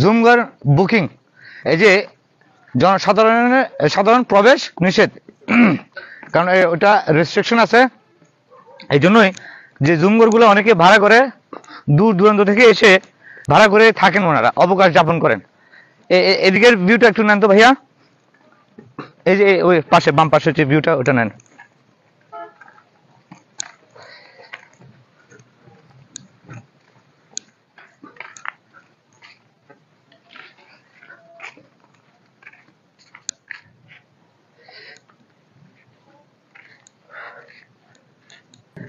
জুমঘর booking, এই যে সাধারণ প্রবেশ নিষেধ, কারণ ওটা রেস্ট্রিকশন আছে। এই জন্যই যে জুমঘরগুলো অনেকে ভাড়া করে, দূর দূরান্ত থেকে এসে ভাড়া করে থাকেন, ওনারা অবকাশ যাপন করেন। এদিকের ভিউটা একটু নেন তো ভাইয়া, এই যে ওই পাশে বাম পাশে যে ভিউটা ওটা নেন।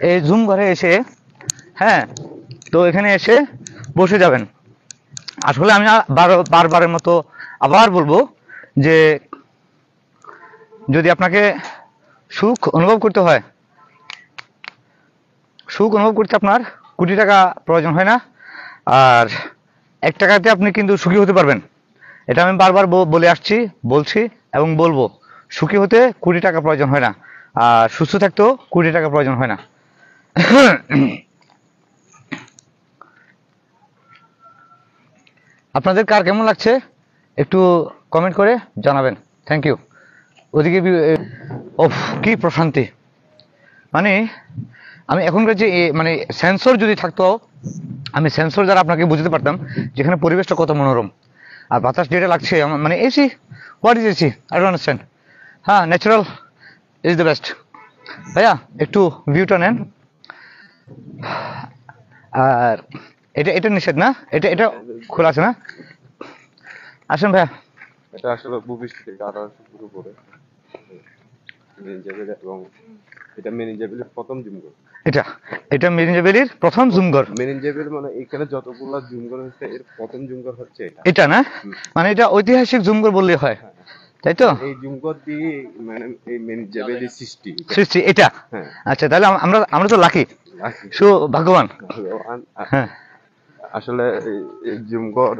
এই জুম ঘরে এসে, হ্যাঁ, তো এখানে এসে বসে যাবেন। আসলে আমি বারবারের মতো আবার বলবো যে যদি আপনাকে সুখ অনুভব করতে হয়, সুখ অনুভব করতে আপনার কোটি টাকা প্রয়োজন হয় না, আর 1 টাকাতে আপনি কিন্তু সুখী হতে পারবেন। এটা আমি বারবার বলে আসছি, বলছি এবং বলবো, সুখী হতে কোটি টাকা প্রয়োজন হয় না, আর সুস্থ থাকতেও কোটি টাকা প্রয়োজন হয় না। আপনাদের কার কেমন লাগছে একটু কমেন্ট করে জানাবেন। Thank you. ওদিকে ওফ, কি প্রশান্তি! মানে আমি এখনকার যে মানে সেন্সর যদি থাকতো, আমি সেন্সর দ্বারা আপনাকে বুঝতে পারতাম যেখানে পরিবেশটা কত মনোরম, আর বাতাস যেটা লাগছে মানে AC, what is AC, I don't understand. হ্যাঁ, ন্যাচারাল ইজ দ্য বেস্ট। ভাইয়া একটু ভিউটা নেন। আর এটা এটা নিষেধ না, এটা এটা খোলা আছে না? আসেন ভাইয়া। এটা আসলে ভূপৃষ্ঠ থেকে 1800 ফুট উপরে মেরিন এবং এটা মেরিন জেবেলের প্রথম জুমঘর। এটা এটা মেরিন জেবেলির প্রথম জুমঘর। মেরিন জেবেল মানে এখানে যতগুলা জুমঘর হচ্ছে এর প্রথম জুমঘর হচ্ছে এটা। এটা না, মানে এটা ঐতিহাসিক জুমঘর বললেই হয়, তাই তো? এই জুমঘর দিয়ে মানে এই মেরিন জেবেলের সৃষ্টি সৃষ্টি এটা। আচ্ছা, তাহলে আমরা আমরা তো লাকি, ভাগ্যবান। হ্যাঁ, আসলে এই জুমঘর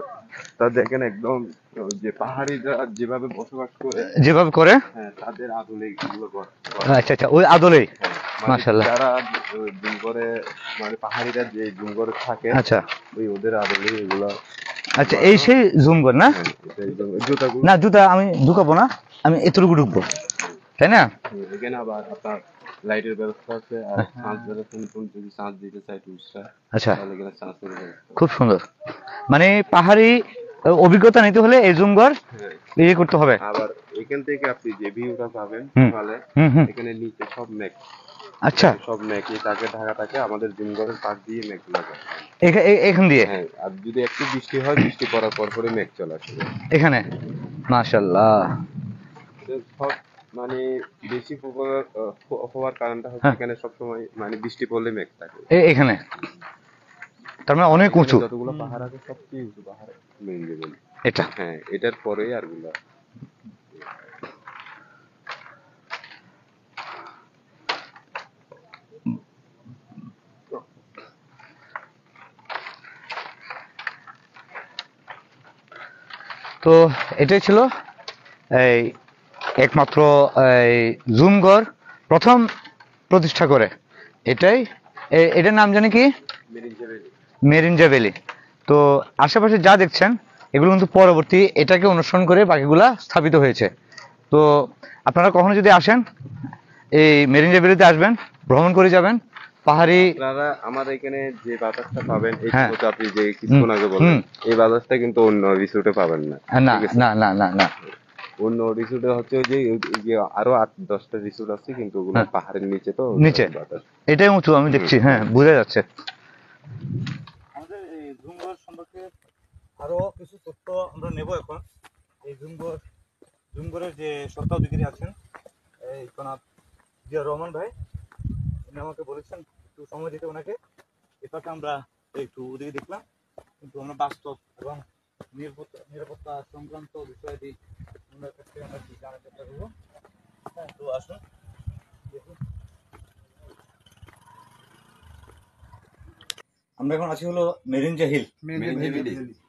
তা দেখেন একদম যে পাহাড়িরা যেভাবে বসবাস করে, যেভাবে করে, হ্যাঁ, তাদের আদলে এগুলো করে। আচ্ছা আচ্ছা, ওই আদলেই। মাশাআল্লাহ। যারা জুমঘরে মানে পাহাড়িরা যে জুমঘরে থাকে, আচ্ছা, ওই ওদের আদলে এগুলো। আচ্ছা, এই সেই জুমঘর না? না, জুতা আমি ঢুকাবো না, আমি এতটুকু ঢুকবো, তাই না? এখানে আবার আপনার লাইটের ব্যবস্থা আছে, আর চার্জ ব্যবস্থা, যদি চার্জ দিতে চাই টুরিস্টরা, আচ্ছা, তাহলে এখানে চার্জের ব্যবস্থা। খুব সুন্দর। মানে পাহাড়ি অভিজ্ঞতা নিতে হলে এই জুমঘর ইয়ে করতে হবে। আবার এখান থেকে আপনি যে ভিউটা পাবেন সকালে, এখানে নিচে সব মেঘ। আচ্ছা, সব মেঘই তাকে ঢাকা থাকে, আমাদের জুমঘরের পাশ দিয়ে মেঘ লাগে এখান দিয়ে। হ্যাঁ, আর যদি একটু বৃষ্টি হয়, বৃষ্টি পড়ার পর পরে মেঘ চলে আসে এখানে। মাশাআল্লাহ। সব মানে বেশি হওয়ার কারণটা হচ্ছে এখানে সবসময় মানে বৃষ্টি পড়লে মেঘ থাকে এখানে, তার মানে অনেক উঁচু। যতগুলো পাহাড় আছে সবচেয়ে উঁচু পাহাড় মেরিন জেবেল এটা। হ্যাঁ, এটার পরেই আরগুলা। তো এটাই ছিল এই একমাত্র এই জুমঘর প্রথম প্রতিষ্ঠা করে, এটাই। এটার নাম জানি কি? মেরিঞ্জা ভ্যালি। তো আশেপাশে যা দেখছেন এগুলো কিন্তু পরবর্তী এটাকে অনুসরণ করে বাকিগুলা স্থাপিত হয়েছে। তো আপনারা কখনো যদি আসেন এই মেরিঞ্জা ভ্যালিতে আসবেন, ভ্রমণ করে যাবেন। পাহাড়ি আপনারা আমাদের এখানে যে বাতাসটা পাবেন, এই তো আপনি যে কিছুক্ষণ আগে বললেন, এই বাতাসটা কিন্তু অন্য রিসোর্টে পাবেন না। না না না না না, অন্য রিসোর্টে হচ্ছে যে আরো 8-10টা রিসোর্ট আছে, কিন্তু ওগুলো পাহাড়ের নিচে, তো নিচে এটাই উঁচু, আমি দেখছি, হ্যাঁ, বোঝা যাচ্ছে। আমাদের এই জুমঘর সম্পর্কে আরো কিছু তথ্য আমরা নেব এখন। এই জুমঘরের যে স্বত্বাধিকারী আছেন, এই জনাব জিয়া রহমান ভাই, উনি আমাকে বলেছেন একটু সময় দিতে ওনাকে। এটাকে আমরা একটু ওদিকে দেখলাম, কিন্তু আমরা বাস্তব এবং নিরাপত্তা সংক্রান্ত বিষয়াদি ওনার কাছ থেকে আমরা জানার চেষ্টা করবো। হ্যাঁ, তো আসুন দেখুন। আমরা এখন আছি হলো মেরিঞ্জা হিল,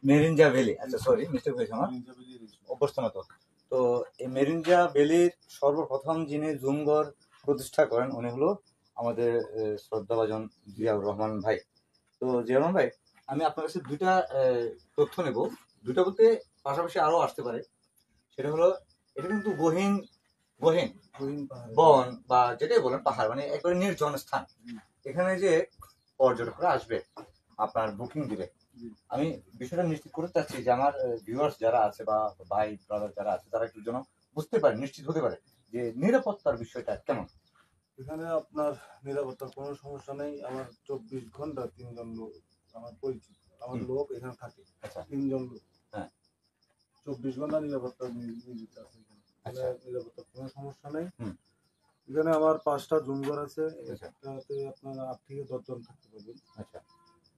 মেরিঞ্জা ভ্যালি। আচ্ছা, সরি, মিস্টেক হয়েছে আমার, অভ্যস্ত না তো। তো এই মেরিঞ্জা ভ্যালির সর্বপ্রথম যিনি জুমঘর প্রতিষ্ঠা করেন উনি হলো আমাদের শ্রদ্ধাভাজন জিয়াউর রহমান ভাই। তো জিয়াউর রহমান ভাই, আমি আপনার কাছে দুইটা তথ্য নেব। দুটো বলতে পাশাপাশি আরো আসতে পারে। সেটা হলো এটা কিন্তু গহীন গহীন বন বা যেটাই বলেন পাহাড়, মানে একবারে নির্জন স্থান। এখানে যে পর্যটকরা আসবে আপনার বুকিং দিলে, আমি বিষয়টা নিশ্চিত করতে চাচ্ছি যে আমার ভিউয়ার্স যারা আছে বা ভাই ব্রাদার যারা আছে তারা একটু যেন বুঝতে পারে, নিশ্চিত হতে পারে যে নিরাপত্তার বিষয়টা কেমন। এখানে আপনার নিরাপত্তার কোনো সমস্যা নেই। আমার 24 ঘন্টা 3 জন লোক, আমার পরিচিত আমার লোক এখানে থাকে। আচ্ছা 3 জন লোক, হ্যাঁ 24 ঘন্টা নিরাপত্তা নিয়োজিত আছে এখানে। আচ্ছা নিরাপত্তার কোনো সমস্যা নেই। হুম এখানে আমার 5টা জুম ঘর আছে, আচ্ছা একটাতে আপনার 8 থেকে 10 জন থাকতে পারবেন। আচ্ছা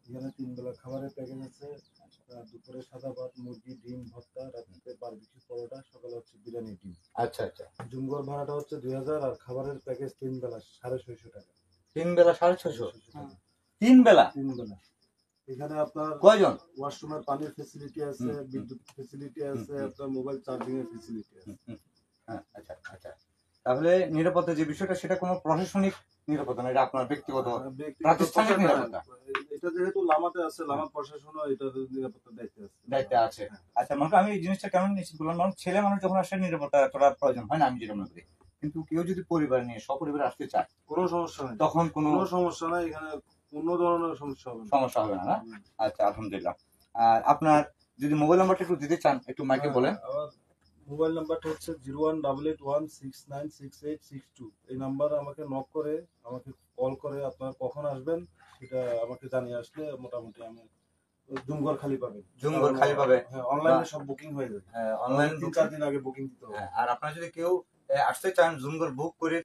এখানে 3 বেলা খাবারের প্যাকেজ আছে। দুপুরে সাদা ভাত, মুরগি, ডিম ভর্তা, রাত্রিতে বারবিকিউ পরোটা, সকালে হচ্ছে বিরিয়ানি ডিম। আচ্ছা আচ্ছা। জুম ঘর ভাড়াটা হচ্ছে 2000, আর খাবারের প্যাকেজ 3 বেলা 650 টাকা। 3 বেলা 650? 650 টাকা 3 বেলা? 3 বেলা। এখানে আপনার কয়জন? ওয়াশরুমের পানির ফ্যাসিলিটি আছে, বিদ্যুৎ ফ্যাসিলিটি আছে, আপনার মোবাইল চার্জিং এর ফ্যাসিলিটি আছে। হ্যাঁ আচ্ছা আচ্ছা। তাহলে নিরাপত্তা যে বিষয়টা সেটা কোনো প্রশাসনিক নিরাপত্তা না, এটা আপনার ব্যক্তিগত প্রাতিষ্ঠানিক নিরাপত্তা। এটা যেহেতু লামাতে আছে, লামা প্রশাসনও এটার নিরাপত্তার দায়িত্বে আছে। আচ্ছা মানে আমি এই জিনিসটা কেমন নিশ্চিত করলাম, মানে ছেলে মানুষ যখন আসে নিরাপত্তা করার প্রয়োজন হয় না, আমি যেটা মনে করি। কিন্তু কেউ যদি পরিবার নিয়ে সপরিবারে আসতে চায় কোনো সমস্যা নেই, তখন কোনো সমস্যা নাই। এখানে কোনো ধরনের সমস্যা হবে না। সমস্যা হবে না? আচ্ছা আলহামদুলিল্লাহ। আর আপনার যদি মোবাইল নাম্বারটা একটু দিতে চান একটু মাইকে বলেন। আমার মোবাইল নাম্বারটা হচ্ছে 018816968662। এই নাম্বারে আমাকে নক করে, আমাকে কল করে আপনার কখন আসবেন সেটা আমাকে জানিয়ে আসলে মোটামুটি আমি জুমঘর খালি পাবেন। জুমঘর খালি পাবে? হ্যাঁ, অনলাইনে সব বুকিং হয়ে যাবে। হ্যাঁ অনলাইন 3-4 দিন আগে বুকিং দিতে হবে। আর আপনারা যদি কেউ আসতে চান জুমঘর বুক করে